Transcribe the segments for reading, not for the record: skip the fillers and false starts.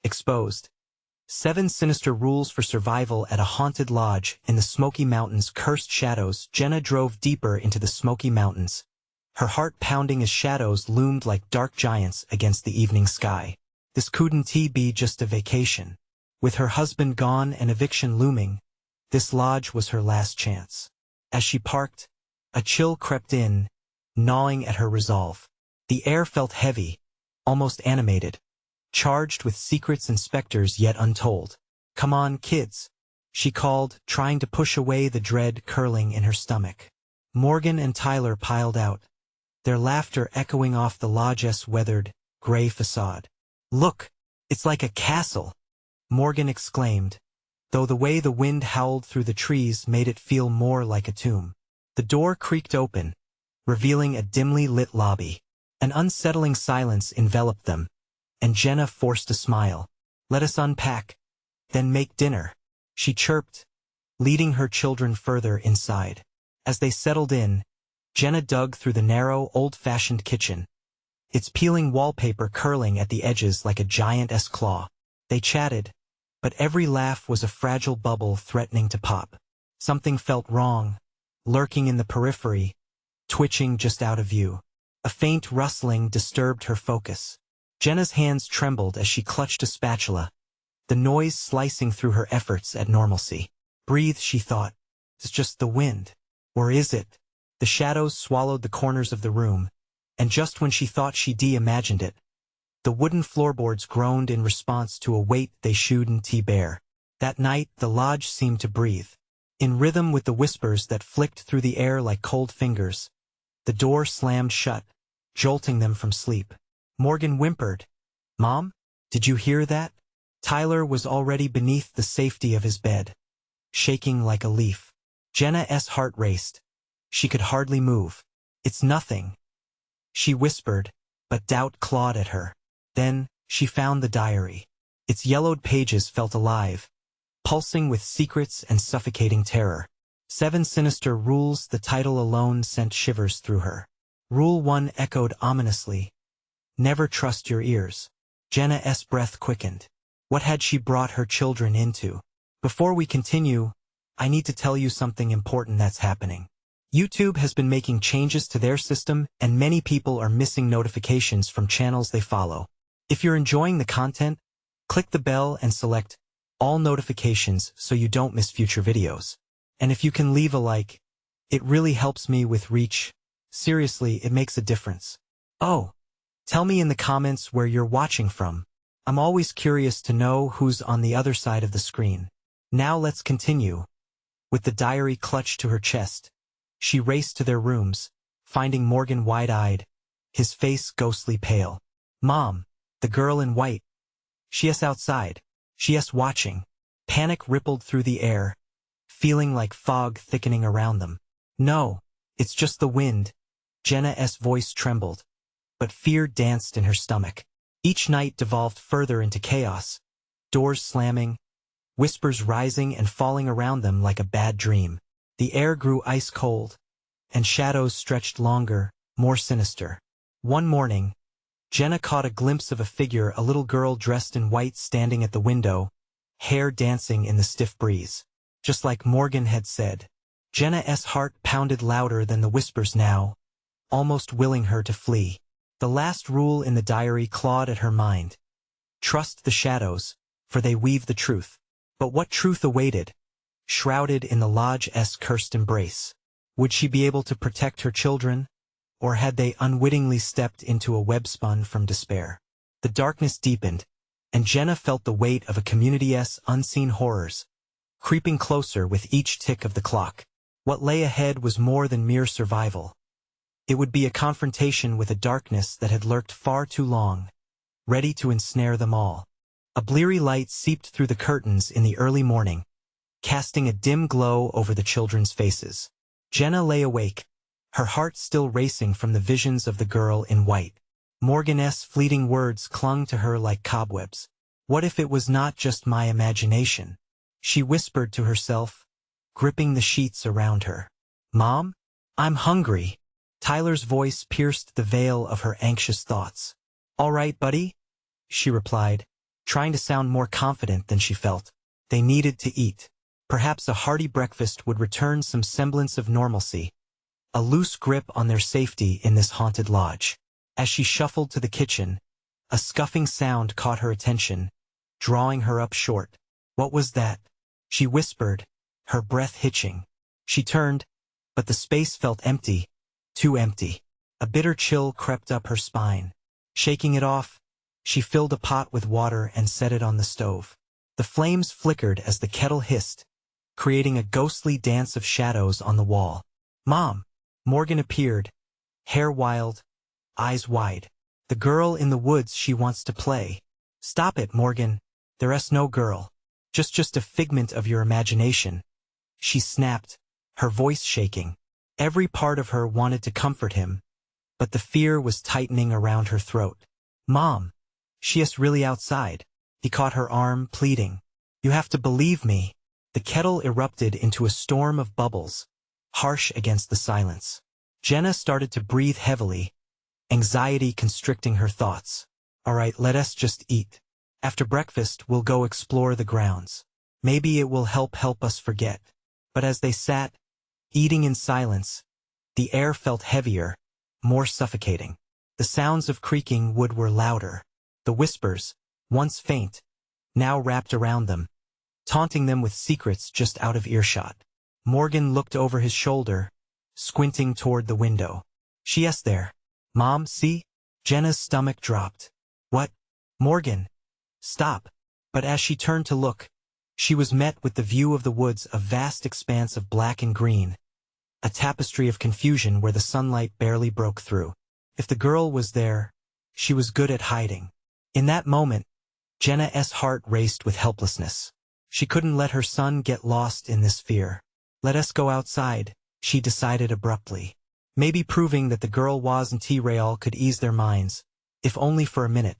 Exposed. 7 sinister rules for survival at a haunted lodge in the Smoky Mountains. Cursed shadows. Jenna drove deeper into the Smoky Mountains, her heart pounding as shadows loomed like dark giants against the evening sky. This couldn't be just a vacation. With her husband gone and eviction looming, this lodge was her last chance. As she parked, a chill crept in, gnawing at her resolve. The air felt heavy, almost animated, charged with secrets and specters yet untold. "Come on, kids," she called, trying to push away the dread curling in her stomach. Morgan and Tyler piled out, their laughter echoing off the lodge's weathered, gray facade. "Look, it's like a castle," Morgan exclaimed, though the way the wind howled through the trees made it feel more like a tomb. The door creaked open, revealing a dimly lit lobby. An unsettling silence enveloped them, and Jenna forced a smile. "Let us unpack, then make dinner," she chirped, leading her children further inside. As they settled in, Jenna dug through the narrow, old-fashioned kitchen, its peeling wallpaper curling at the edges like a giant's claw. They chatted, but every laugh was a fragile bubble threatening to pop. Something felt wrong, lurking in the periphery, twitching just out of view. A faint rustling disturbed her focus. Jenna's hands trembled as she clutched a spatula, the noise slicing through her efforts at normalcy. "Breathe," she thought. "It's just the wind. Or is it?" The shadows swallowed the corners of the room, and just when she thought she imagined it, the wooden floorboards groaned in response to a weight they shouldn't bear. That night, the lodge seemed to breathe, in rhythm with the whispers that flicked through the air like cold fingers. The door slammed shut, jolting them from sleep. Morgan whimpered, "Mom, did you hear that?" Tyler was already beneath the safety of his bed, shaking like a leaf. Jenna's heart raced. She could hardly move. "It's nothing," she whispered, but doubt clawed at her. Then, she found the diary. Its yellowed pages felt alive, pulsing with secrets and suffocating terror. 7 sinister rules. The title alone sent shivers through her. Rule 1 echoed ominously. Never trust your ears. Jenna's breath quickened. What had she brought her children into? "Before we continue, I need to tell you something important that's happening. YouTube has been making changes to their system, and many people are missing notifications from channels they follow. If you're enjoying the content, click the bell and select all notifications so you don't miss future videos. And if you can leave a like, it really helps me with reach. Seriously, it makes a difference. Oh, tell me in the comments where you're watching from. I'm always curious to know who's on the other side of the screen. Now let's continue." With the diary clutched to her chest, she raced to their rooms, finding Morgan wide-eyed, his face ghostly pale. "Mom, the girl in white. She's outside. She's watching." Panic rippled through the air, feeling like fog thickening around them. "No, it's just the wind." Jenna's voice trembled, but fear danced in her stomach. Each night devolved further into chaos, doors slamming, whispers rising and falling around them like a bad dream. The air grew ice-cold, and shadows stretched longer, more sinister. One morning, Jenna caught a glimpse of a figure, a little girl dressed in white standing at the window, hair dancing in the stiff breeze. Just like Morgan had said, Jenna's heart pounded louder than the whispers now, almost willing her to flee. The last rule in the diary clawed at her mind. Trust the shadows, for they weave the truth. But what truth awaited, shrouded in the lodge's cursed embrace? Would she be able to protect her children, or had they unwittingly stepped into a web spun from despair? The darkness deepened, and Jenna felt the weight of a community's unseen horrors, creeping closer with each tick of the clock. What lay ahead was more than mere survival. It would be a confrontation with a darkness that had lurked far too long, ready to ensnare them all. A bleary light seeped through the curtains in the early morning, casting a dim glow over the children's faces. Jenna lay awake, her heart still racing from the visions of the girl in white. Morgan's fleeting words clung to her like cobwebs. What if it was not just my imagination? She whispered to herself, gripping the sheets around her. "Mom, I'm hungry." Tyler's voice pierced the veil of her anxious thoughts. "All right, buddy," she replied, trying to sound more confident than she felt. They needed to eat. Perhaps a hearty breakfast would return some semblance of normalcy, a loose grip on their safety in this haunted lodge. As she shuffled to the kitchen, a scuffing sound caught her attention, drawing her up short. What was that? She whispered, her breath hitching. She turned, but the space felt empty, too empty. A bitter chill crept up her spine. Shaking it off, she filled a pot with water and set it on the stove. The flames flickered as the kettle hissed, creating a ghostly dance of shadows on the wall. "Mom!" Morgan appeared, hair wild, eyes wide. "The girl in the woods, she wants to play." "Stop it, Morgan. There's no girl. Just a figment of your imagination," she snapped, her voice shaking. Every part of her wanted to comfort him, but the fear was tightening around her throat. "Mom, she is really outside." He caught her arm, pleading. "You have to believe me." The kettle erupted into a storm of bubbles, harsh against the silence. Jenna started to breathe heavily, anxiety constricting her thoughts. "All right, let us just eat. After breakfast, we'll go explore the grounds. Maybe it will help us forget." But as they sat, eating in silence, the air felt heavier, more suffocating. The sounds of creaking wood were louder. The whispers, once faint, now wrapped around them, taunting them with secrets just out of earshot. Morgan looked over his shoulder, squinting toward the window. "She is there. Mom, see?" Jenna's stomach dropped. "What? Morgan, stop." But as she turned to look, she was met with the view of the woods, a vast expanse of black and green, a tapestry of confusion where the sunlight barely broke through. If the girl was there, she was good at hiding. In that moment, Jenna's heart raced with helplessness. She couldn't let her son get lost in this fear. "Let us go outside," she decided abruptly. Maybe proving that the girl wasn't real could ease their minds, if only for a minute.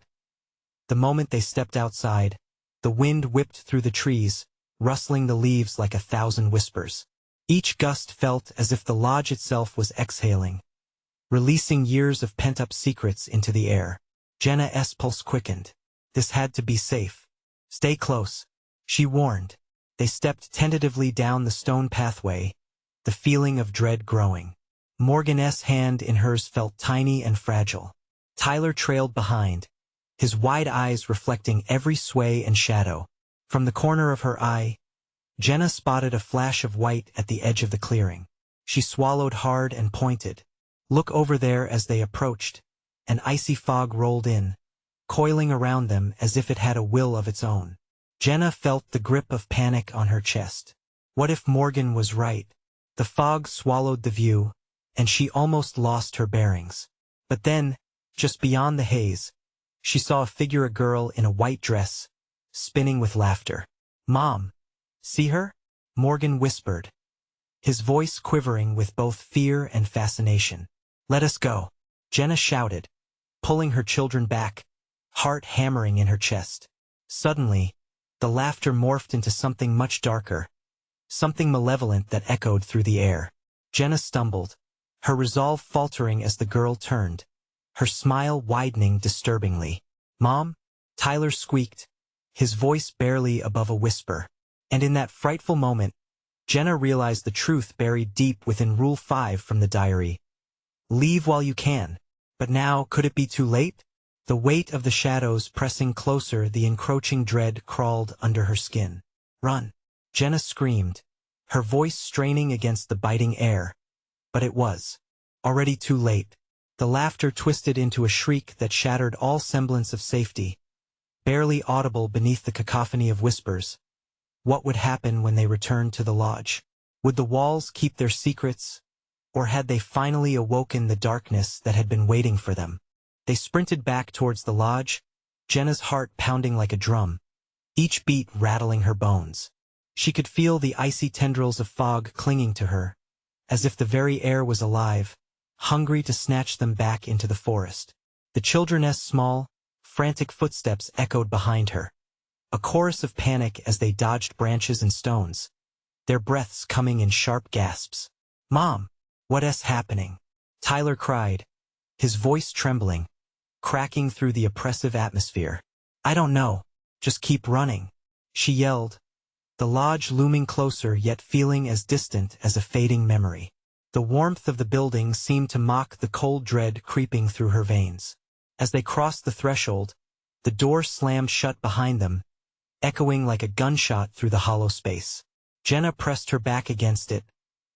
The moment they stepped outside, the wind whipped through the trees, rustling the leaves like 1,000 whispers. Each gust felt as if the lodge itself was exhaling, releasing years of pent-up secrets into the air. Jenna's pulse quickened. This had to be safe. "Stay close," she warned. They stepped tentatively down the stone pathway, the feeling of dread growing. Morgan's hand in hers felt tiny and fragile. Tyler trailed behind, his wide eyes reflecting every sway and shadow. From the corner of her eye, Jenna spotted a flash of white at the edge of the clearing. She swallowed hard and pointed. Look over there. As they approached, an icy fog rolled in, coiling around them as if it had a will of its own. Jenna felt the grip of panic on her chest. What if Morgan was right? The fog swallowed the view, and she almost lost her bearings. But then, just beyond the haze, she saw a figure, a girl in a white dress, spinning with laughter. "Mom, see her?" Morgan whispered, his voice quivering with both fear and fascination. "Let us go," Jenna shouted, pulling her children back, heart hammering in her chest. Suddenly, the laughter morphed into something much darker, something malevolent that echoed through the air. Jenna stumbled, her resolve faltering as the girl turned, her smile widening disturbingly. "Mom?" Tyler squeaked, his voice barely above a whisper. And in that frightful moment, Jenna realized the truth buried deep within Rule 5 from the diary. Leave while you can. But now, could it be too late? The weight of the shadows pressing closer, the encroaching dread crawled under her skin. "Run!" Jenna screamed, her voice straining against the biting air. But it was already too late. The laughter twisted into a shriek that shattered all semblance of safety, barely audible beneath the cacophony of whispers. What would happen when they returned to the lodge? Would the walls keep their secrets, or had they finally awoken the darkness that had been waiting for them? They sprinted back towards the lodge, Jenna's heart pounding like a drum, each beat rattling her bones. She could feel the icy tendrils of fog clinging to her, as if the very air was alive, hungry to snatch them back into the forest. The children's small, frantic footsteps echoed behind her, a chorus of panic as they dodged branches and stones, their breaths coming in sharp gasps. "Mom, what's happening?" Tyler cried, his voice trembling, cracking through the oppressive atmosphere. "I don't know." Just keep running, she yelled, the lodge looming closer yet feeling as distant as a fading memory. The warmth of the building seemed to mock the cold dread creeping through her veins. As they crossed the threshold, the door slammed shut behind them, echoing like a gunshot through the hollow space. Jenna pressed her back against it,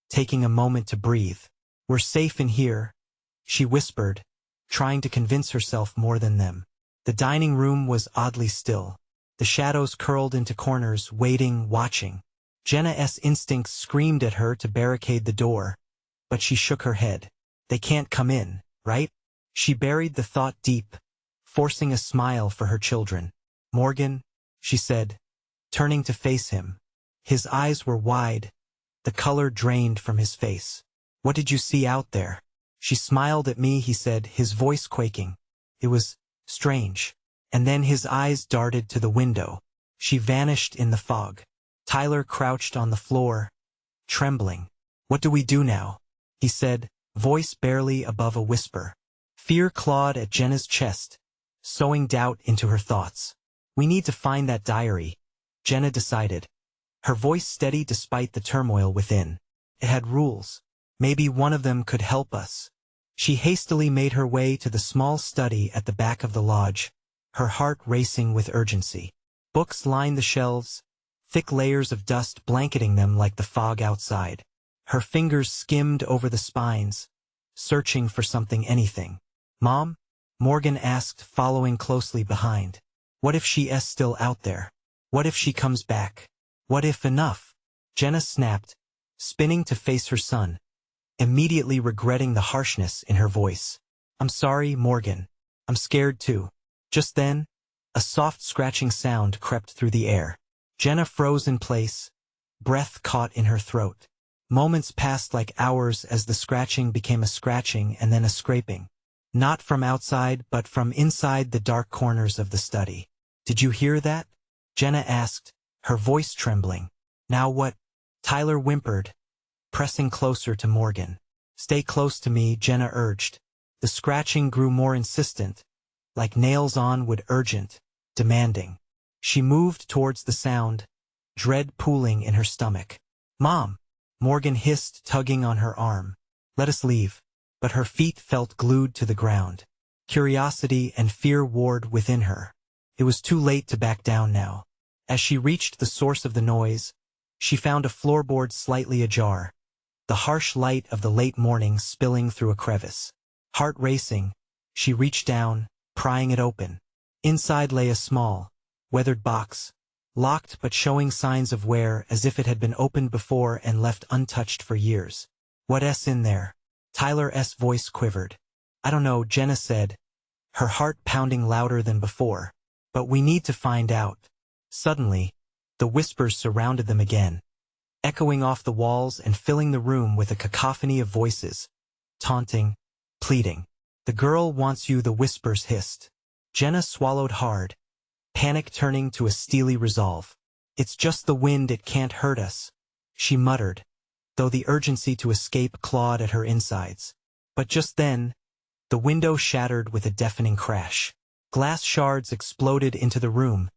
taking a moment to breathe. We're safe in here, she whispered, trying to convince herself more than them. The dining room was oddly still. The shadows curled into corners, waiting, watching. Jenna's instincts screamed at her to barricade the door, but she shook her head. They can't come in, right? She buried the thought deep, forcing a smile for her children. Morgan, she said, turning to face him. His eyes were wide, the color drained from his face. What did you see out there? She smiled at me, he said, his voice quaking. It was strange. And then his eyes darted to the window. She vanished in the fog. Tyler crouched on the floor, trembling. What do we do now? He said, voice barely above a whisper. Fear clawed at Jenna's chest, sowing doubt into her thoughts. We need to find that diary, Jenna decided. Her voice steady despite the turmoil within. It had rules. Maybe one of them could help us. She hastily made her way to the small study at the back of the lodge, her heart racing with urgency. Books lined the shelves, thick layers of dust blanketing them like the fog outside. Her fingers skimmed over the spines, searching for anything. Mom? Morgan asked, following closely behind. What if she is still out there? What if she comes back? What if enough? Jenna snapped, spinning to face her son, immediately regretting the harshness in her voice. I'm sorry, Morgan. I'm scared too. Just then, a soft scratching sound crept through the air. Jenna froze in place, breath caught in her throat. Moments passed like hours as the scratching became a scratching and then a scraping. Not from outside, but from inside the dark corners of the study. Did you hear that? Jenna asked, her voice trembling. Now what? Tyler whimpered, pressing closer to Morgan. Stay close to me, Jenna urged. The scratching grew more insistent, like nails on wood, urgent, demanding. She moved towards the sound, dread pooling in her stomach. Mom! Morgan hissed, tugging on her arm. Let us leave. But her feet felt glued to the ground. Curiosity and fear warred within her. It was too late to back down now. As she reached the source of the noise, she found a floorboard slightly ajar, the harsh light of the late morning spilling through a crevice. Heart racing, she reached down, prying it open. Inside lay a small, weathered box, locked but showing signs of wear as if it had been opened before and left untouched for years. What's in there? Tyler's voice quivered. I don't know, Jenna said, her heart pounding louder than before. But we need to find out. Suddenly, the whispers surrounded them again, echoing off the walls and filling the room with a cacophony of voices, taunting, pleading. The girl wants you, the whispers hissed. Jenna swallowed hard, panic turning to a steely resolve. It's just the wind, it can't hurt us, she muttered, though the urgency to escape clawed at her insides. But just then, the window shattered with a deafening crash. Glass shards exploded into the room,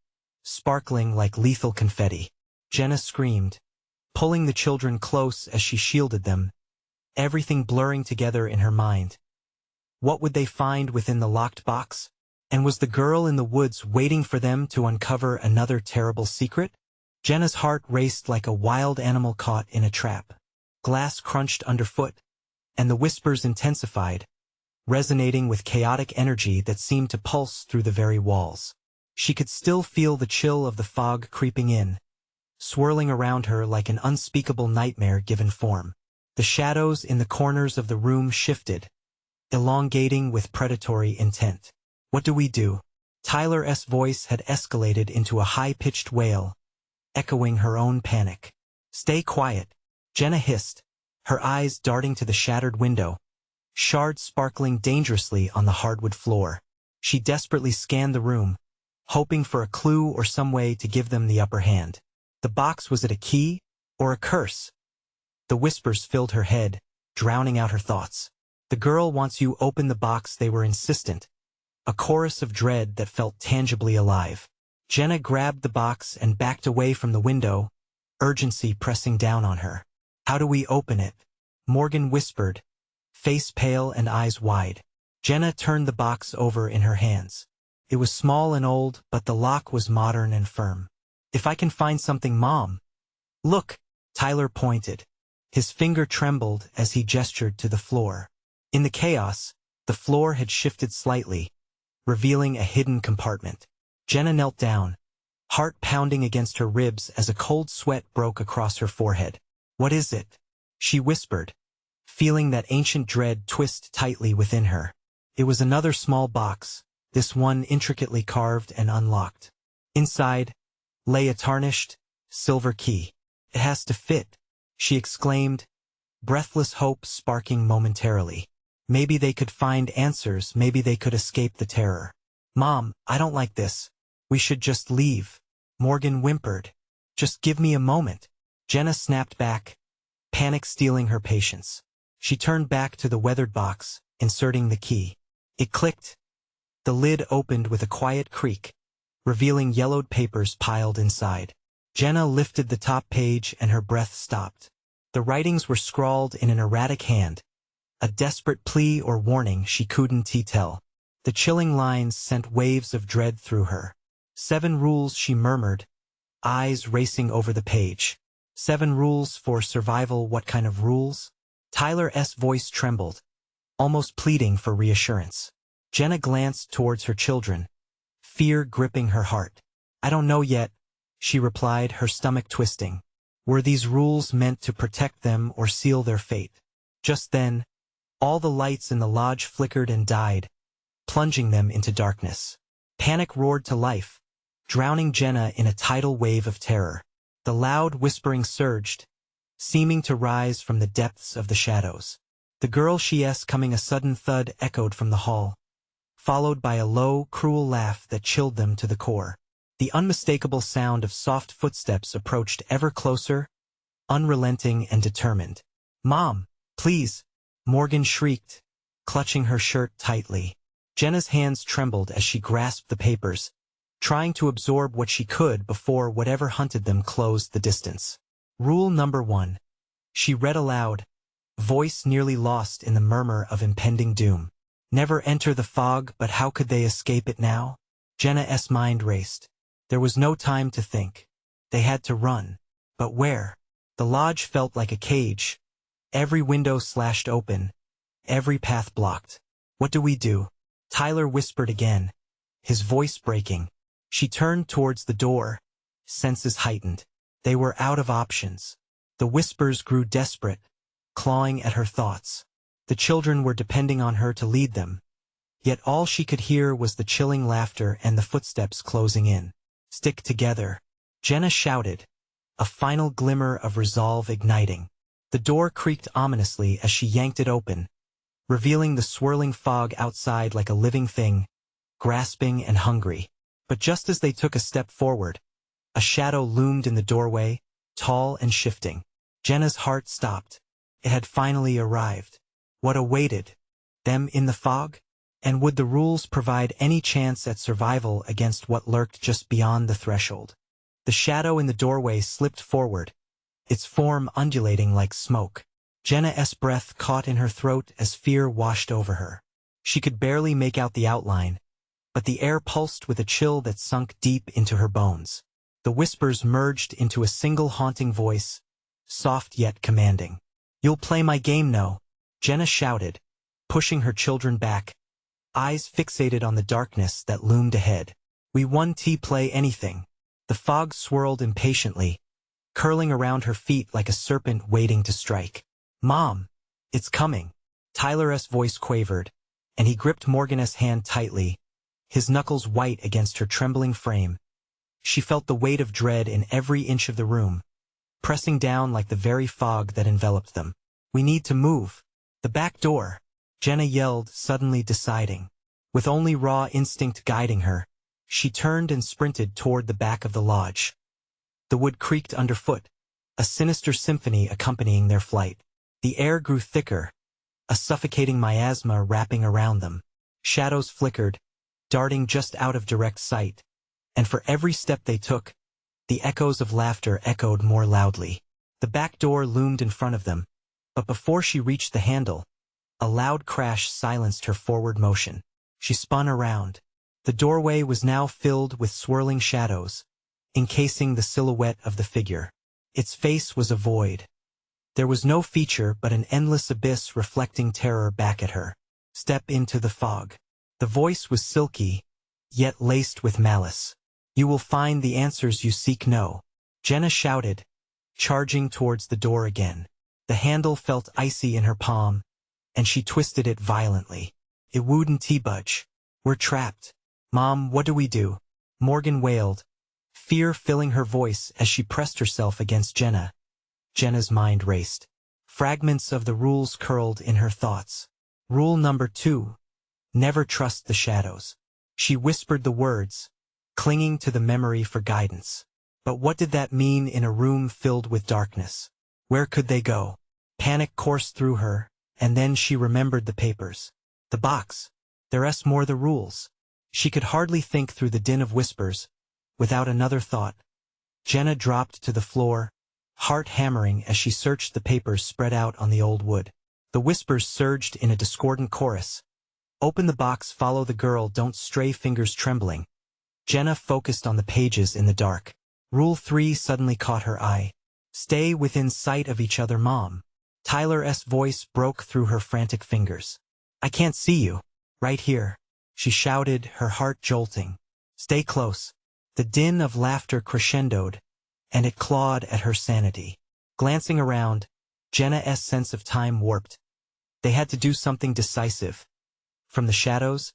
sparkling like lethal confetti. Jenna screamed, pulling the children close as she shielded them, everything blurring together in her mind. What would they find within the locked box? And was the girl in the woods waiting for them to uncover another terrible secret? Jenna's heart raced like a wild animal caught in a trap. Glass crunched underfoot, and the whispers intensified, resonating with chaotic energy that seemed to pulse through the very walls. She could still feel the chill of the fog creeping in, swirling around her like an unspeakable nightmare given form. The shadows in the corners of the room shifted, elongating with predatory intent. What do we do? Tyler's voice had escalated into a high-pitched wail, echoing her own panic. Stay quiet, Jenna hissed, her eyes darting to the shattered window, shards sparkling dangerously on the hardwood floor. She desperately scanned the room, hoping for a clue or some way to give them the upper hand. The box, was it a key or a curse? The whispers filled her head, drowning out her thoughts. The girl wants you, open the box, they were insistent, a chorus of dread that felt tangibly alive. Jenna grabbed the box and backed away from the window, urgency pressing down on her. "How do we open it?" Morgan whispered, face pale and eyes wide. Jenna turned the box over in her hands. It was small and old, but the lock was modern and firm. "If I can find something, Mom." "Look," Tyler pointed. His finger trembled as he gestured to the floor. In the chaos, the floor had shifted slightly, revealing a hidden compartment. Jenna knelt down, heart pounding against her ribs as a cold sweat broke across her forehead. "What is it?" she whispered, feeling that ancient dread twist tightly within her. It was another small box, this one intricately carved and unlocked. Inside lay a tarnished, silver key. "It has to fit," she exclaimed, breathless hope sparking momentarily. Maybe they could find answers, maybe they could escape the terror. "Mom, I don't like this. We should just leave," Morgan whimpered. "Just give me a moment." Jenna snapped back, panic stealing her patience. She turned back to the weathered box, inserting the key. It clicked. The lid opened with a quiet creak, revealing yellowed papers piled inside. Jenna lifted the top page and her breath stopped. The writings were scrawled in an erratic hand, a desperate plea or warning she couldn't tell. The chilling lines sent waves of dread through her. 7 rules, she murmured, eyes racing over the page. 7 rules for survival. What kind of rules? Tyler's voice trembled, almost pleading for reassurance. Jenna glanced towards her children, fear gripping her heart. "I don't know yet," she replied, her stomach twisting. Were these rules meant to protect them or seal their fate? Just then, all the lights in the lodge flickered and died, plunging them into darkness. Panic roared to life, drowning Jenna in a tidal wave of terror. The loud whispering surged, seeming to rise from the depths of the shadows. The girl she's coming. A sudden thud echoed from the hall, followed by a low, cruel laugh that chilled them to the core. The unmistakable sound of soft footsteps approached ever closer, unrelenting and determined. "Mom, please," Morgan shrieked, clutching her shirt tightly. Jenna's hands trembled as she grasped the papers, trying to absorb what she could before whatever hunted them closed the distance. "Rule number 1. She read aloud, voice nearly lost in the murmur of impending doom. "Never enter the fog." But how could they escape it now? Jenna's mind raced. There was no time to think. They had to run. But where? The lodge felt like a cage, every window slashed open, every path blocked. "What do we do?" Tyler whispered again, his voice breaking. She turned towards the door, senses heightened. They were out of options. The whispers grew desperate, clawing at her thoughts. The children were depending on her to lead them, yet all she could hear was the chilling laughter and the footsteps closing in. "Stick together," Jenna shouted, a final glimmer of resolve igniting. The door creaked ominously as she yanked it open, revealing the swirling fog outside like a living thing, grasping and hungry. But just as they took a step forward, a shadow loomed in the doorway, tall and shifting. Jenna's heart stopped. It had finally arrived. What awaited them in the fog? And would the rules provide any chance at survival against what lurked just beyond the threshold? The shadow in the doorway slipped forward, its form undulating like smoke. Jenna's breath caught in her throat as fear washed over her. She could barely make out the outline, but the air pulsed with a chill that sunk deep into her bones. The whispers merged into a single haunting voice, soft yet commanding. "You'll play my game, no?" Jenna shouted, pushing her children back, eyes fixated on the darkness that loomed ahead. "We want to play anything." The fog swirled impatiently, curling around her feet like a serpent waiting to strike. "Mom, it's coming." Tyler's voice quavered, and he gripped Morgan's hand tightly, his knuckles white against her trembling frame. She felt the weight of dread in every inch of the room, pressing down like the very fog that enveloped them. "We need to move." "The back door," Jenna yelled, suddenly deciding. With only raw instinct guiding her, she turned and sprinted toward the back of the lodge. The wood creaked underfoot, a sinister symphony accompanying their flight. The air grew thicker, a suffocating miasma wrapping around them. Shadows flickered, darting just out of direct sight, and for every step they took, the echoes of laughter echoed more loudly. The back door loomed in front of them, but before she reached the handle, a loud crash silenced her forward motion. She spun around. The doorway was now filled with swirling shadows, encasing the silhouette of the figure. Its face was a void. There was no feature but an endless abyss reflecting terror back at her. Step into the fog. The voice was silky, yet laced with malice. You will find the answers you seek. No. Jenna shouted, charging towards the door again. The handle felt icy in her palm, and she twisted it violently. It wouldn't budge. We're trapped. Mom, what do we do? Morgan wailed, fear filling her voice as she pressed herself against Jenna. Jenna's mind raced. Fragments of the rules curled in her thoughts. Rule number 2. Never trust the shadows. She whispered the words, clinging to the memory for guidance. But what did that mean in a room filled with darkness? Where could they go? Panic coursed through her, and then she remembered the papers. The box. There's more the rules. She could hardly think through the din of whispers, without another thought. Jenna dropped to the floor, heart hammering as she searched the papers spread out on the old wood. The whispers surged in a discordant chorus. Open the box, follow the girl, don't stray, fingers trembling. Jenna focused on the pages in the dark. Rule 3 suddenly caught her eye. Stay within sight of each other, Mom. Tyler's voice broke through her frantic fingers. I can't see you. Right here. She shouted, her heart jolting. Stay close. The din of laughter crescendoed, and it clawed at her sanity. Glancing around, Jenna's sense of time warped. They had to do something decisive. From the shadows,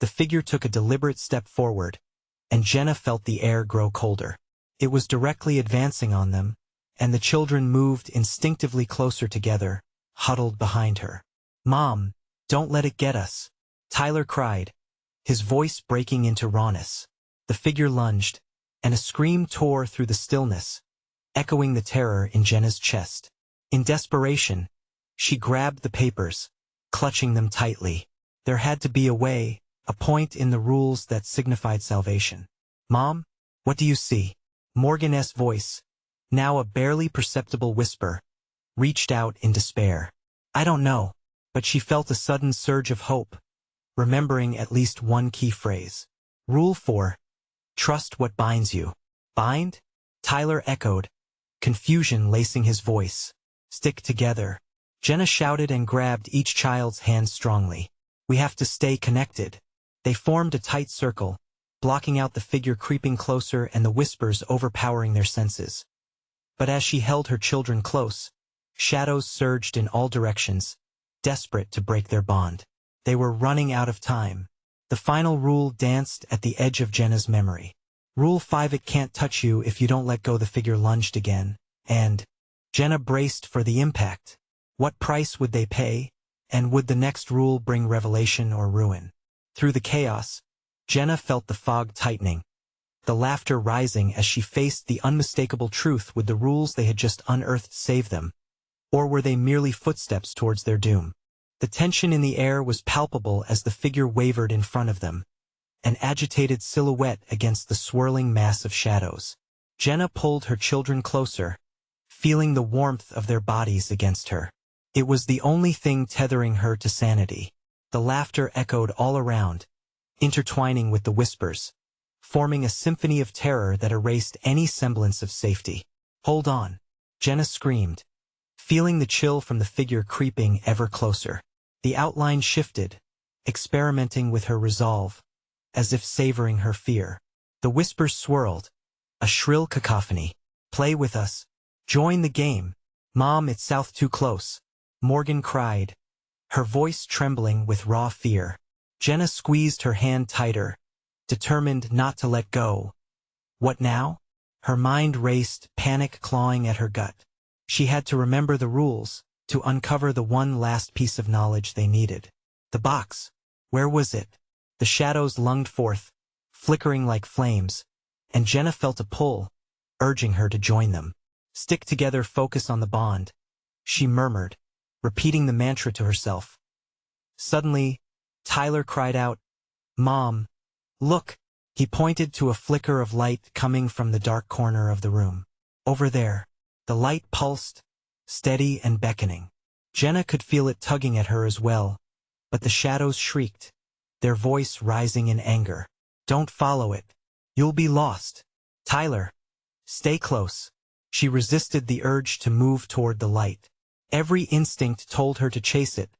the figure took a deliberate step forward, and Jenna felt the air grow colder. It was directly advancing on them, and the children moved instinctively closer together, huddled behind her. Mom, don't let it get us, Tyler cried, his voice breaking into rawness. The figure lunged, and a scream tore through the stillness, echoing the terror in Jenna's chest. In desperation, she grabbed the papers, clutching them tightly. There had to be a way, a point in the rules that signified salvation. Mom, what do you see? Morgan's voice, now a barely perceptible whisper, reached out in despair. I don't know, but she felt a sudden surge of hope, remembering at least one key phrase. Rule 4. Trust what binds you. Bind? Tyler echoed, confusion lacing his voice. Stick together. Jenna shouted and grabbed each child's hand strongly. We have to stay connected. They formed a tight circle, blocking out the figure creeping closer and the whispers overpowering their senses. But as she held her children close, shadows surged in all directions, desperate to break their bond. They were running out of time. The final rule danced at the edge of Jenna's memory. Rule 5. It can't touch you if you don't let go. The figure lunged again, and Jenna braced for the impact. What price would they pay? And would the next rule bring revelation or ruin? Through the chaos, Jenna felt the fog tightening, the laughter rising as she faced the unmistakable truth. Would the rules they had just unearthed save them? Or were they merely footsteps towards their doom? The tension in the air was palpable as the figure wavered in front of them, an agitated silhouette against the swirling mass of shadows. Jenna pulled her children closer, feeling the warmth of their bodies against her. It was the only thing tethering her to sanity. The laughter echoed all around, intertwining with the whispers, forming a symphony of terror that erased any semblance of safety. Hold on, Jenna screamed, feeling the chill from the figure creeping ever closer. The outline shifted, experimenting with her resolve, as if savoring her fear. The whispers swirled, a shrill cacophony. Play with us. Join the game. Mom, it's south too close. Morgan cried, her voice trembling with raw fear. Jenna squeezed her hand tighter, determined not to let go. What now? Her mind raced, panic clawing at her gut. She had to remember the rules, to uncover the one last piece of knowledge they needed. The box. Where was it? The shadows lunged forth, flickering like flames, and Jenna felt a pull, urging her to join them. Stick together, focus on the bond, she murmured, repeating the mantra to herself. Suddenly, Tyler cried out, Mom, look! He pointed to a flicker of light coming from the dark corner of the room. Over there. The light pulsed, steady and beckoning. Jenna could feel it tugging at her as well, but the shadows shrieked, their voice rising in anger. Don't follow it. You'll be lost. Tyler. Stay close. She resisted the urge to move toward the light. Every instinct told her to chase it,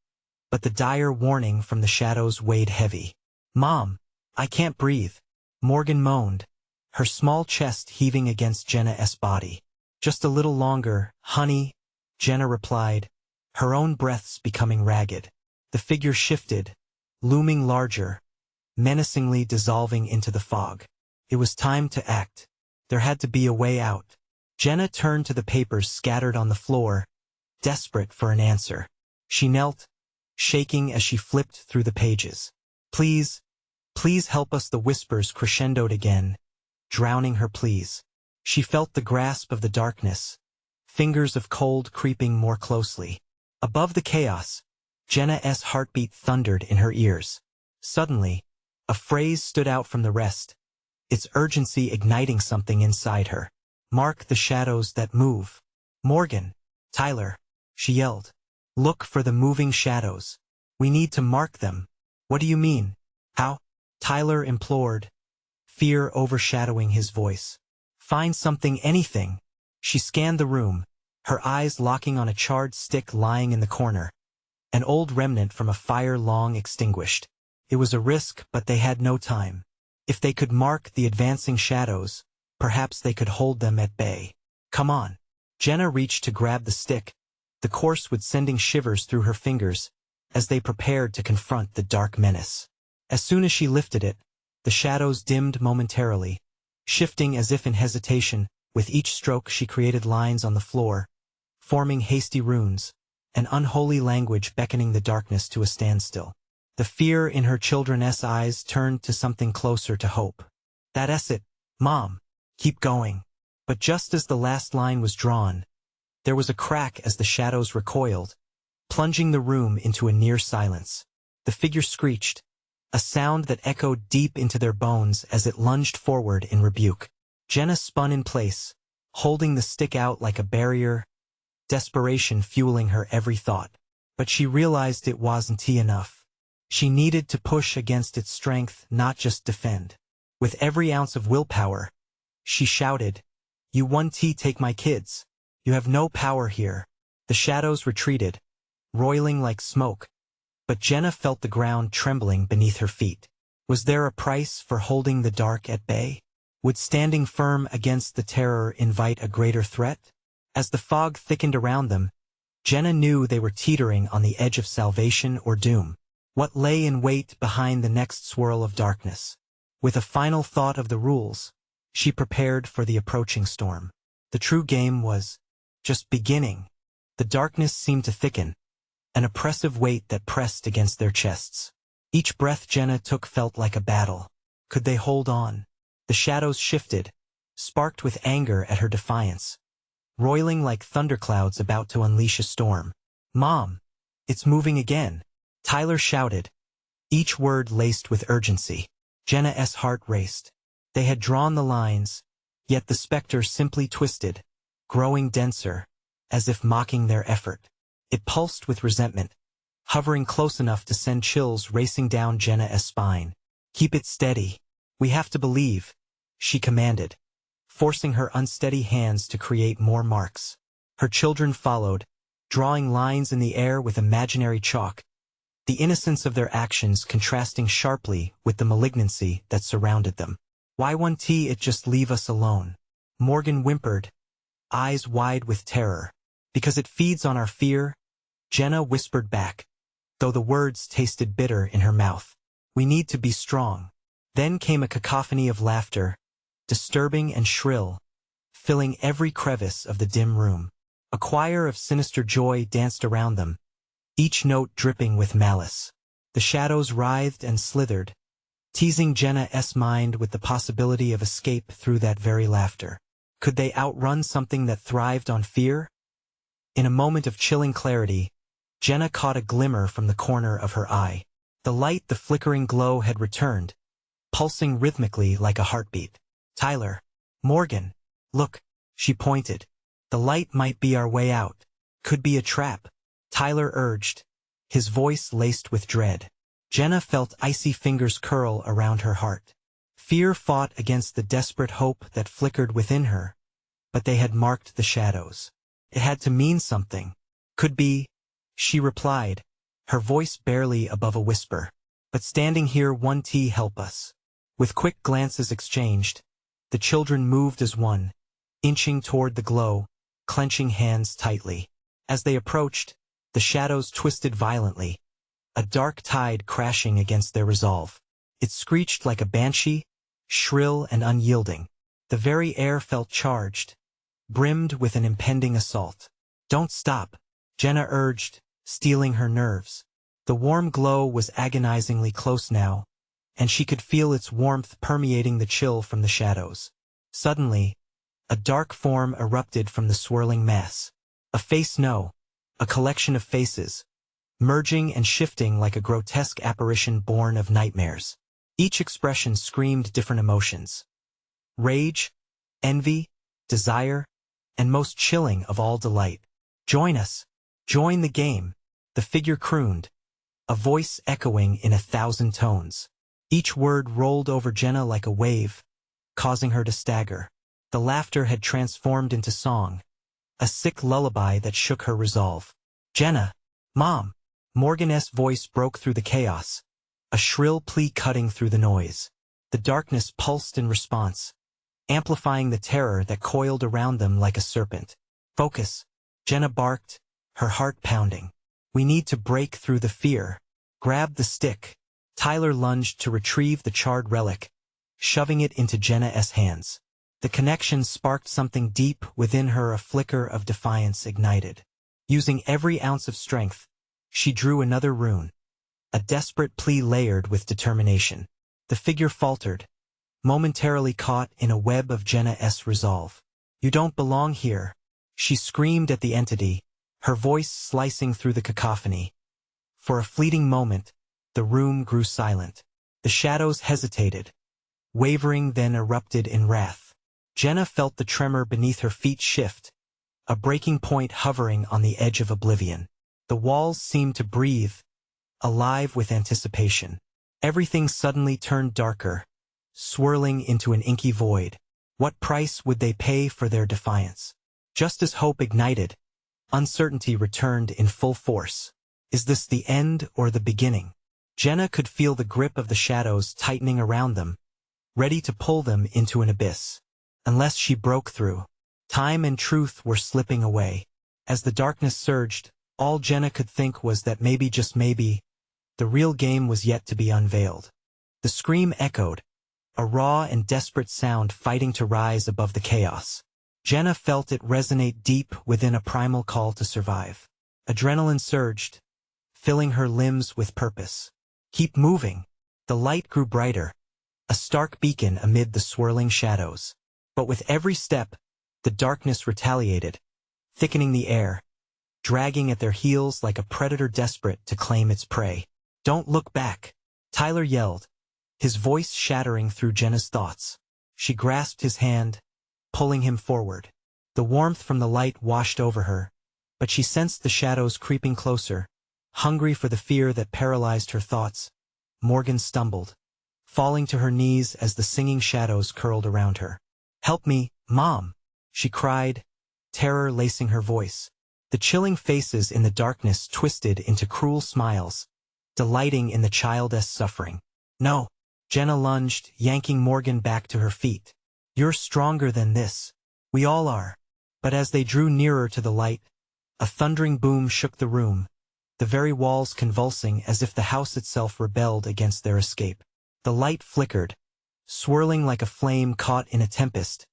but the dire warning from the shadows weighed heavy. Mom, I can't breathe. Morgan moaned, her small chest heaving against Jenna's body. Just a little longer, honey, Jenna replied, her own breaths becoming ragged. The figure shifted, looming larger, menacingly dissolving into the fog. It was time to act. There had to be a way out. Jenna turned to the papers scattered on the floor, desperate for an answer. She knelt, shaking as she flipped through the pages. Please, please help us, the whispers crescendoed again, drowning her pleas. She felt the grasp of the darkness, fingers of cold creeping more closely. Above the chaos, Jenna's heartbeat thundered in her ears. Suddenly, a phrase stood out from the rest, its urgency igniting something inside her. Mark the shadows that move. Morgan, Tyler, she yelled. Look for the moving shadows. We need to mark them. What do you mean? How? Tyler implored, fear overshadowing his voice. Find something, anything. She scanned the room, her eyes locking on a charred stick lying in the corner, an old remnant from a fire long extinguished. It was a risk, but they had no time. If they could mark the advancing shadows, perhaps they could hold them at bay. Come on. Jenna reached to grab the stick, the course would sending shivers through her fingers as they prepared to confront the dark menace. As soon as she lifted it, the shadows dimmed momentarily, shifting as if in hesitation. With each stroke she created lines on the floor, forming hasty runes, an unholy language beckoning the darkness to a standstill. The fear in her children's eyes turned to something closer to hope. That's it, Mom. Keep going. But just as the last line was drawn, there was a crack as the shadows recoiled, plunging the room into a near silence. The figure screeched, a sound that echoed deep into their bones as it lunged forward in rebuke. Jenna spun in place, holding the stick out like a barrier, desperation fueling her every thought. But she realized it wasn't enough. She needed to push against its strength, not just defend. With every ounce of willpower, she shouted, You won't take my kids. You have no power here. The shadows retreated, roiling like smoke, but Jenna felt the ground trembling beneath her feet. Was there a price for holding the dark at bay? Would standing firm against the terror invite a greater threat? As the fog thickened around them, Jenna knew they were teetering on the edge of salvation or doom. What lay in wait behind the next swirl of darkness? With a final thought of the rules, she prepared for the approaching storm. The true game was just beginning. The darkness seemed to thicken, an oppressive weight that pressed against their chests. Each breath Jenna took felt like a battle. Could they hold on? The shadows shifted, sparked with anger at her defiance, roiling like thunderclouds about to unleash a storm. Mom, it's moving again, Tyler shouted, each word laced with urgency. Jenna's heart raced. They had drawn the lines, yet the specter simply twisted, growing denser, as if mocking their effort. It pulsed with resentment, hovering close enough to send chills racing down Jenna's spine. Keep it steady. We have to believe, she commanded, forcing her unsteady hands to create more marks. Her children followed, drawing lines in the air with imaginary chalk, the innocence of their actions contrasting sharply with the malignancy that surrounded them. Why won't it just leave us alone? Morgan whimpered, eyes wide with terror. Because it feeds on our fear, Jenna whispered back, though the words tasted bitter in her mouth. We need to be strong. Then came a cacophony of laughter, disturbing and shrill, filling every crevice of the dim room. A choir of sinister joy danced around them, each note dripping with malice. The shadows writhed and slithered, teasing Jenna's mind with the possibility of escape through that very laughter. Could they outrun something that thrived on fear? In a moment of chilling clarity, Jenna caught a glimmer from the corner of her eye. The light, the flickering glow had returned, pulsing rhythmically like a heartbeat. Tyler. Morgan. Look. She pointed. The light might be our way out. Could be a trap. Tyler urged, his voice laced with dread. Jenna felt icy fingers curl around her heart. Fear fought against the desperate hope that flickered within her, but they had marked the shadows. It had to mean something. Could be, she replied, her voice barely above a whisper. But standing here won't help us. With quick glances exchanged, the children moved as one, inching toward the glow, clenching hands tightly. As they approached, the shadows twisted violently, a dark tide crashing against their resolve. It screeched like a banshee, shrill and unyielding. The very air felt charged, brimmed with an impending assault. Don't stop, Jenna urged, steeling her nerves. The warm glow was agonizingly close now, and she could feel its warmth permeating the chill from the shadows. Suddenly, a dark form erupted from the swirling mass. A face, no, a collection of faces, merging and shifting like a grotesque apparition born of nightmares. Each expression screamed different emotions. Rage, envy, desire, and most chilling of all, delight. Join us. Join the game, the figure crooned, a voice echoing in 1,000 tones. Each word rolled over Jenna like a wave, causing her to stagger. The laughter had transformed into song, a sick lullaby that shook her resolve. Jenna! Mom! Morgan's voice broke through the chaos, a shrill plea cutting through the noise. The darkness pulsed in response, amplifying the terror that coiled around them like a serpent. Focus! Jenna barked, her heart pounding. We need to break through the fear. Grab the stick. Tyler lunged to retrieve the charred relic, shoving it into Jenna's hands. The connection sparked something deep within her, a flicker of defiance ignited. Using every ounce of strength, she drew another rune, a desperate plea layered with determination. The figure faltered, momentarily caught in a web of Jenna's resolve. You don't belong here, she screamed at the entity, her voice slicing through the cacophony. For a fleeting moment, the room grew silent. The shadows hesitated, wavering, then erupted in wrath. Jenna felt the tremor beneath her feet shift, a breaking point hovering on the edge of oblivion. The walls seemed to breathe, alive with anticipation. Everything suddenly turned darker, swirling into an inky void. What price would they pay for their defiance? Just as hope ignited, uncertainty returned in full force. Is this the end or the beginning? Jenna could feel the grip of the shadows tightening around them, ready to pull them into an abyss. Unless she broke through, time and truth were slipping away. As the darkness surged, all Jenna could think was that maybe, just maybe, the real game was yet to be unveiled. The scream echoed, a raw and desperate sound fighting to rise above the chaos. Jenna felt it resonate deep within, a primal call to survive. Adrenaline surged, filling her limbs with purpose. Keep moving. The light grew brighter, a stark beacon amid the swirling shadows. But with every step, the darkness retaliated, thickening the air, dragging at their heels like a predator desperate to claim its prey. Don't look back, Tyler yelled, his voice shattering through Jenna's thoughts. She grasped his hand, pulling him forward. The warmth from the light washed over her, but she sensed the shadows creeping closer, hungry for the fear that paralyzed her thoughts. Morgan stumbled, falling to her knees as the singing shadows curled around her. Help me, Mom, she cried, terror lacing her voice. The chilling faces in the darkness twisted into cruel smiles, delighting in the child's suffering. No, Jenna lunged, yanking Morgan back to her feet. You're stronger than this. We all are. But as they drew nearer to the light, a thundering boom shook the room, the very walls convulsing as if the house itself rebelled against their escape. The light flickered, swirling like a flame caught in a tempest,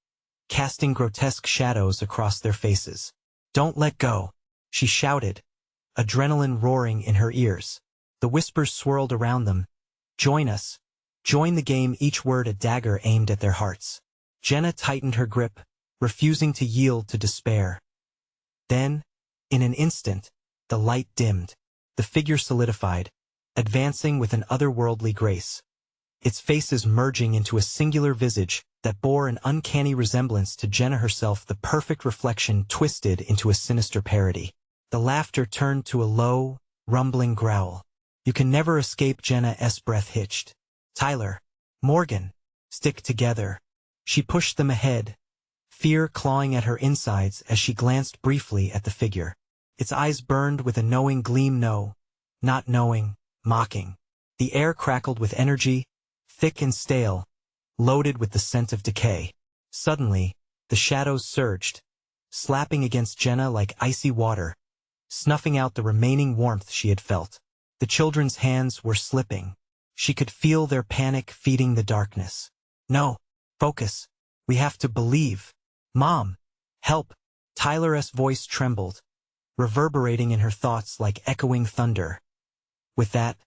casting grotesque shadows across their faces. Don't let go, she shouted, adrenaline roaring in her ears. The whispers swirled around them. Join us. Join the game, each word a dagger aimed at their hearts. Jenna tightened her grip, refusing to yield to despair. Then, in an instant, the light dimmed. The figure solidified, advancing with an otherworldly grace. its faces merging into a singular visage that bore an uncanny resemblance to Jenna herself, the perfect reflection twisted into a sinister parody. The laughter turned to a low, rumbling growl. "You can never escape," Jenna's breath hitched. "Tyler, Morgan, stick together." She pushed them ahead, fear clawing at her insides as she glanced briefly at the figure. Its eyes burned with a knowing gleam, no, not knowing, mocking. The air crackled with energy, thick and stale, loaded with the scent of decay. Suddenly, the shadows surged, slapping against Jenna like icy water, snuffing out the remaining warmth she had felt. The children's hands were slipping. She could feel their panic feeding the darkness. "No, focus. We have to believe. Mom, help." Tyler's voice trembled, reverberating in her thoughts like echoing thunder. With that,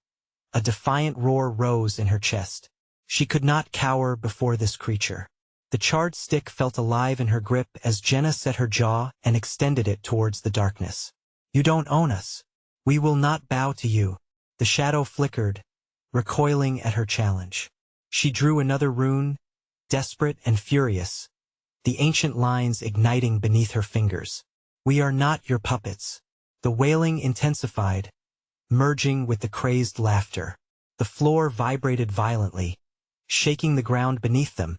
a defiant roar rose in her chest. She could not cower before this creature. The charred stick felt alive in her grip as Jenna set her jaw and extended it towards the darkness. "You don't own us. We will not bow to you." The shadow flickered, recoiling at her challenge. She drew another rune, desperate and furious, the ancient lines igniting beneath her fingers. "We are not your puppets." The wailing intensified, merging with the crazed laughter. The floor vibrated violently, shaking the ground beneath them,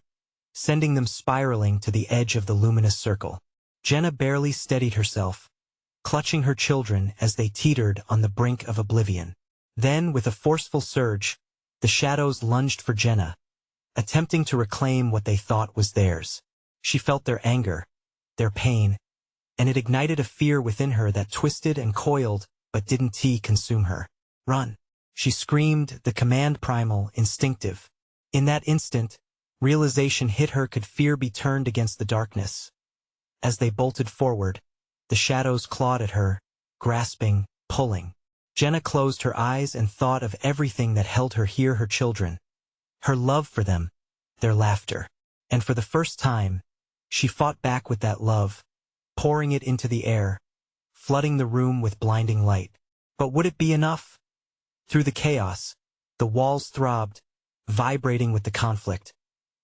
sending them spiraling to the edge of the luminous circle. Jenna barely steadied herself, clutching her children as they teetered on the brink of oblivion. Then, with a forceful surge, the shadows lunged for Jenna, attempting to reclaim what they thought was theirs. She felt their anger, their pain, and it ignited a fear within her that twisted and coiled but didn't consume her. "Run!" She screamed, the command primal, instinctive. In that instant, realization hit her. Could fear be turned against the darkness? As they bolted forward, the shadows clawed at her, grasping, pulling. Jenna closed her eyes and thought of everything that held her here: her children, her love for them, their laughter. And for the first time, she fought back with that love, pouring it into the air, flooding the room with blinding light. But would it be enough? Through the chaos, the walls throbbed, vibrating with the conflict,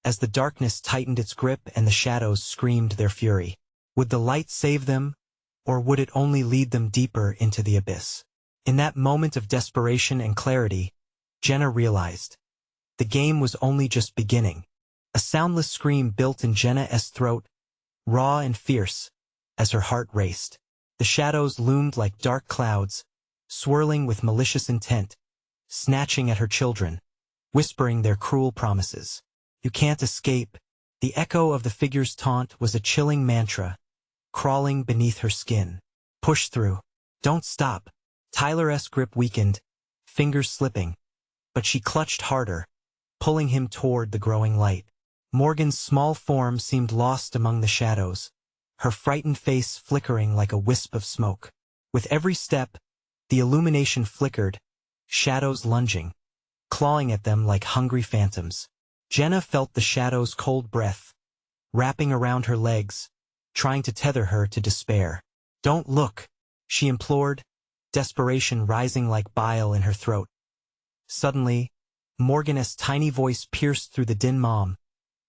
as the darkness tightened its grip and the shadows screamed their fury. Would the light save them, or would it only lead them deeper into the abyss? In that moment of desperation and clarity, Jenna realized the game was only just beginning. A soundless scream built in Jenna's throat, raw and fierce, as her heart raced. The shadows loomed like dark clouds, swirling with malicious intent, snatching at her children, whispering their cruel promises. "You can't escape." The echo of the figure's taunt was a chilling mantra, crawling beneath her skin. "Push through. Don't stop." Tyler's grip weakened, fingers slipping, but she clutched harder, pulling him toward the growing light. Morgan's small form seemed lost among the shadows, her frightened face flickering like a wisp of smoke. With every step, the illumination flickered, shadows lunging, clawing at them like hungry phantoms. Jenna felt the shadow's cold breath, wrapping around her legs, trying to tether her to despair. "Don't look," she implored, desperation rising like bile in her throat. Suddenly, Morgan's tiny voice pierced through the din. "Mom,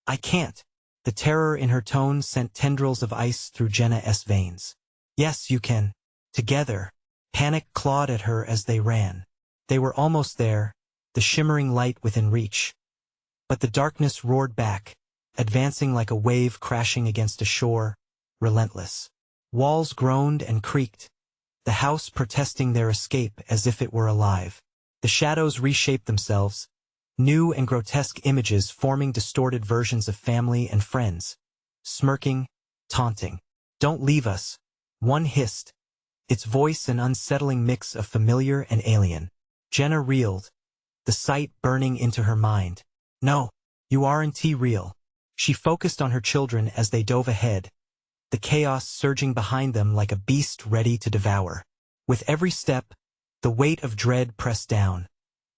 I can't." The terror in her tone sent tendrils of ice through Jenna's veins. "Yes, you can. Together." Panic clawed at her as they ran. They were almost there, the shimmering light within reach. But the darkness roared back, advancing like a wave crashing against a shore, relentless. Walls groaned and creaked, the house protesting their escape as if it were alive. The shadows reshaped themselves, new and grotesque images forming distorted versions of family and friends, smirking, taunting. "Don't leave us," one hissed, its voice an unsettling mix of familiar and alien. Jenna reeled, the sight burning into her mind. "No, you aren't real." She focused on her children as they dove ahead, the chaos surging behind them like a beast ready to devour. With every step, the weight of dread pressed down,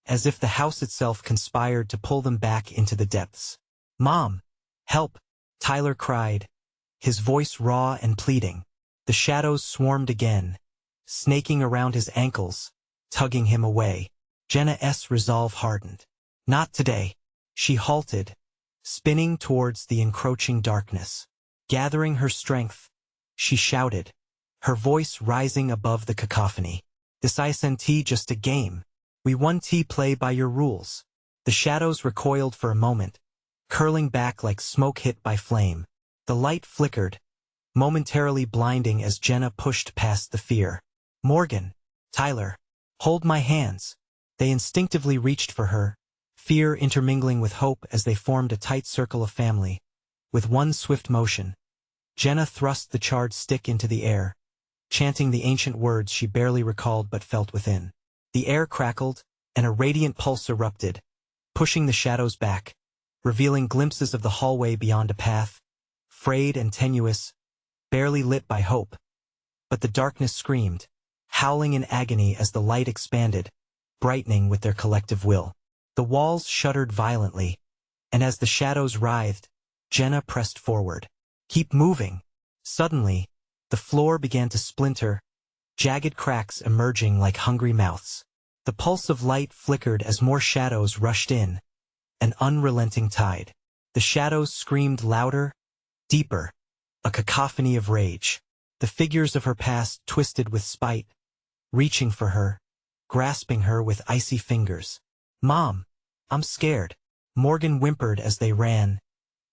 as if the house itself conspired to pull them back into the depths. "Mom, help!" Tyler cried, his voice raw and pleading. The shadows swarmed again, snaking around his ankles, tugging him away. Jenna's resolve hardened. "Not today." She halted, spinning towards the encroaching darkness. Gathering her strength, she shouted, her voice rising above the cacophony. This isn't just a game. We won't play by your rules. The shadows recoiled for a moment, curling back like smoke hit by flame. The light flickered, momentarily blinding as Jenna pushed past the fear. Morgan, Tyler, hold my hands. They instinctively reached for her, fear intermingling with hope as they formed a tight circle of family. With one swift motion, Jenna thrust the charred stick into the air, chanting the ancient words she barely recalled but felt within. The air crackled, and a radiant pulse erupted, pushing the shadows back, revealing glimpses of the hallway beyond a path, frayed and tenuous, barely lit by hope. But the darkness screamed, howling in agony as the light expanded, brightening with their collective will. The walls shuddered violently, and as the shadows writhed, Jenna pressed forward. Keep moving. Suddenly, the floor began to splinter, jagged cracks emerging like hungry mouths. The pulse of light flickered as more shadows rushed in, an unrelenting tide. The shadows screamed louder, deeper, a cacophony of rage. The figures of her past twisted with spite, reaching for her, grasping her with icy fingers. Mom, I'm scared. Morgan whimpered as they ran,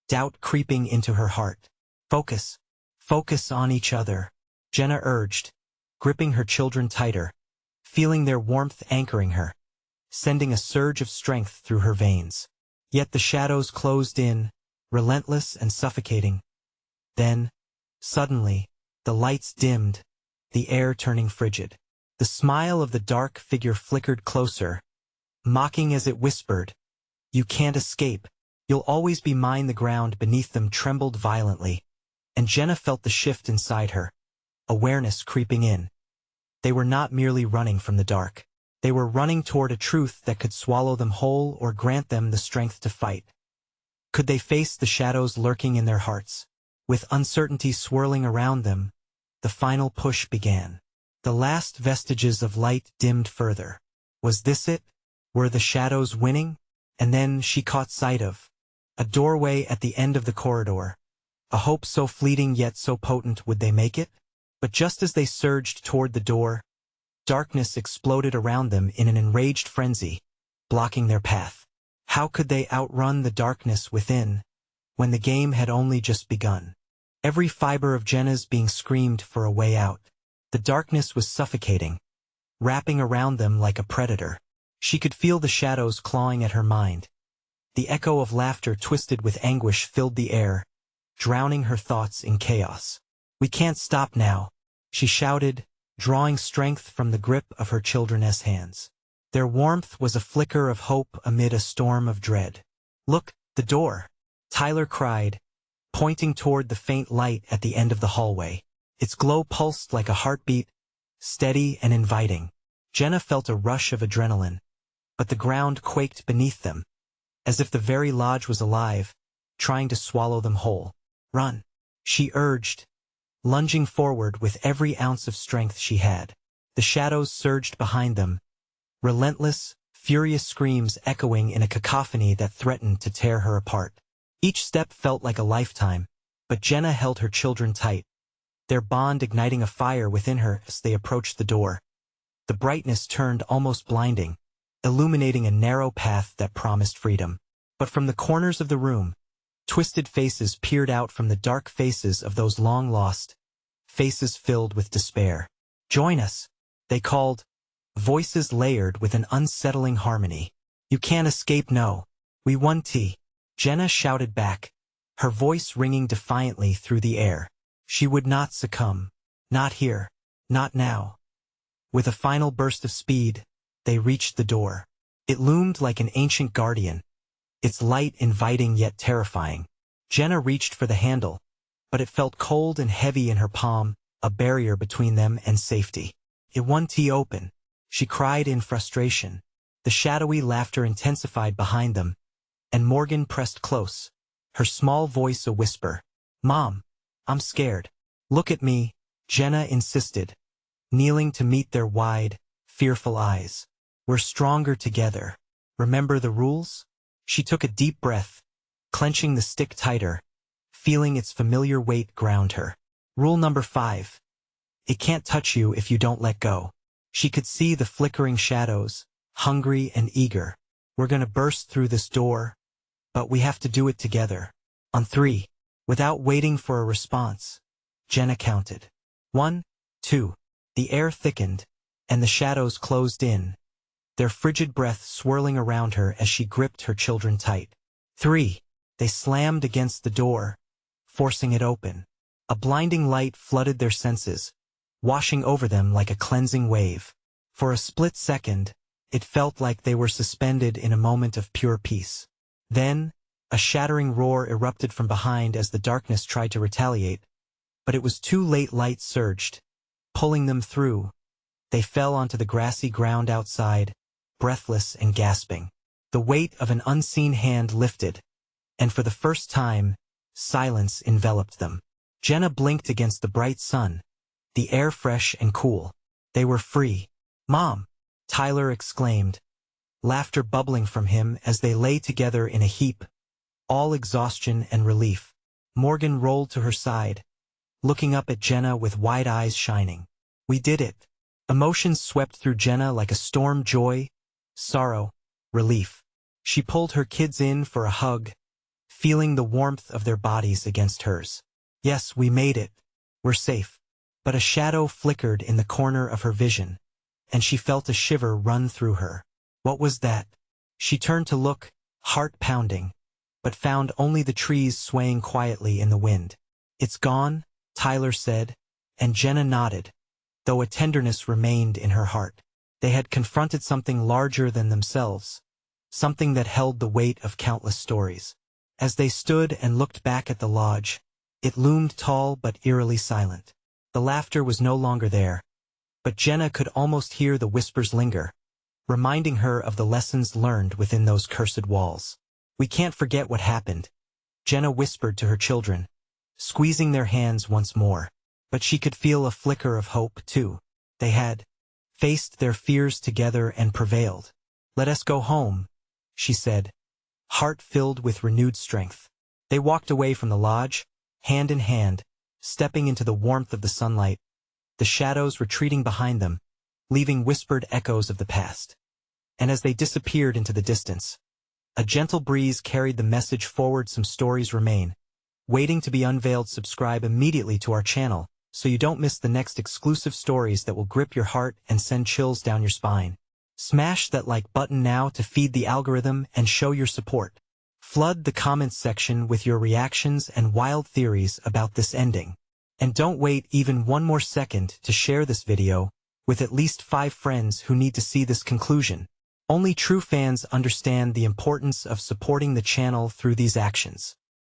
doubt creeping into her heart. Focus on each other, Jenna urged, gripping her children tighter, feeling their warmth anchoring her, sending a surge of strength through her veins. Yet the shadows closed in, relentless and suffocating. Then, suddenly, the lights dimmed, the air turning frigid. The smile of the dark figure flickered closer, mocking as it whispered, "You can't escape. You'll always be mine." The ground beneath them trembled violently, and Jenna felt the shift inside her, awareness creeping in. They were not merely running from the dark. They were running toward a truth that could swallow them whole or grant them the strength to fight. Could they face the shadows lurking in their hearts? With uncertainty swirling around them, the final push began. The last vestiges of light dimmed further. Was this it? Were the shadows winning? And then she caught sight of a doorway at the end of the corridor. A hope so fleeting yet so potent. Would they make it? But just as they surged toward the door, darkness exploded around them in an enraged frenzy, blocking their path. How could they outrun the darkness within, when the game had only just begun? Every fiber of Jenna's being screamed for a way out. The darkness was suffocating, wrapping around them like a predator. She could feel the shadows clawing at her mind. The echo of laughter twisted with anguish filled the air, drowning her thoughts in chaos. "We can't stop now," she shouted, drawing strength from the grip of her children's hands. Their warmth was a flicker of hope amid a storm of dread. "Look, the door!" Tyler cried, pointing toward the faint light at the end of the hallway. Its glow pulsed like a heartbeat, steady and inviting. Jenna felt a rush of adrenaline, but the ground quaked beneath them, as if the very lodge was alive, trying to swallow them whole. "Run," she urged, lunging forward with every ounce of strength she had. The shadows surged behind them, relentless, furious screams echoing in a cacophony that threatened to tear her apart. Each step felt like a lifetime, but Jenna held her children tight, their bond igniting a fire within her as they approached the door. The brightness turned almost blinding, illuminating a narrow path that promised freedom. But from the corners of the room, twisted faces peered out from the dark faces of those long lost, faces filled with despair. "Join us," they called, voices layered with an unsettling harmony. "You can't escape, no. We won't." Jenna shouted back, her voice ringing defiantly through the air. She would not succumb. Not here. Not now. With a final burst of speed, they reached the door. It loomed like an ancient guardian, its light inviting yet terrifying. Jenna reached for the handle, but it felt cold and heavy in her palm, a barrier between them and safety. "It won't open," she cried in frustration. The shadowy laughter intensified behind them, and Morgan pressed close, her small voice a whisper. "Mom, I'm scared." "Look at me," Jenna insisted, kneeling to meet their wide, fearful eyes. "We're stronger together. Remember the rules?" She took a deep breath, clenching the stick tighter, feeling its familiar weight ground her. Rule number 5. It can't touch you if you don't let go. She could see the flickering shadows, hungry and eager. We're gonna burst through this door, but we have to do it together. On 3. Without waiting for a response, Jenna counted. 1, 2. The air thickened, and the shadows closed in, their frigid breath swirling around her as she gripped her children tight. 3. They slammed against the door, forcing it open. A blinding light flooded their senses, washing over them like a cleansing wave. For a split second, it felt like they were suspended in a moment of pure peace. Then, a shattering roar erupted from behind as the darkness tried to retaliate, but it was too late. Light surged, pulling them through. They fell onto the grassy ground outside, breathless and gasping. The weight of an unseen hand lifted, and for the first time, silence enveloped them. Jenna blinked against the bright sun, the air fresh and cool. They were free. "Mom!" Tyler exclaimed, laughter bubbling from him as they lay together in a heap, all exhaustion and relief. Morgan rolled to her side, looking up at Jenna with wide eyes shining. "We did it." Emotions swept through Jenna like a storm: joy, sorrow, relief. She pulled her kids in for a hug, feeling the warmth of their bodies against hers. "Yes, we made it. We're safe." But a shadow flickered in the corner of her vision, and she felt a shiver run through her. What was that? She turned to look, heart pounding, but found only the trees swaying quietly in the wind. "It's gone," Tyler said, and Jenna nodded, though a tenderness remained in her heart. They had confronted something larger than themselves, something that held the weight of countless stories. As they stood and looked back at the lodge, it loomed tall but eerily silent. The laughter was no longer there, but Jenna could almost hear the whispers linger, reminding her of the lessons learned within those cursed walls. "We can't forget what happened," Jenna whispered to her children, squeezing their hands once more. But she could feel a flicker of hope, too. They had faced their fears together and prevailed. "Let us go home," she said, heart filled with renewed strength. They walked away from the lodge, hand in hand, stepping into the warmth of the sunlight, the shadows retreating behind them, leaving whispered echoes of the past. And as they disappeared into the distance, a gentle breeze carried the message forward: some stories remain, waiting to be unveiled. Subscribe immediately to our channel, so you don't miss the next exclusive stories that will grip your heart and send chills down your spine. Smash that like button now to feed the algorithm and show your support. Flood the comments section with your reactions and wild theories about this ending. And don't wait even one more second to share this video with at least 5 friends who need to see this conclusion. Only true fans understand the importance of supporting the channel through these actions.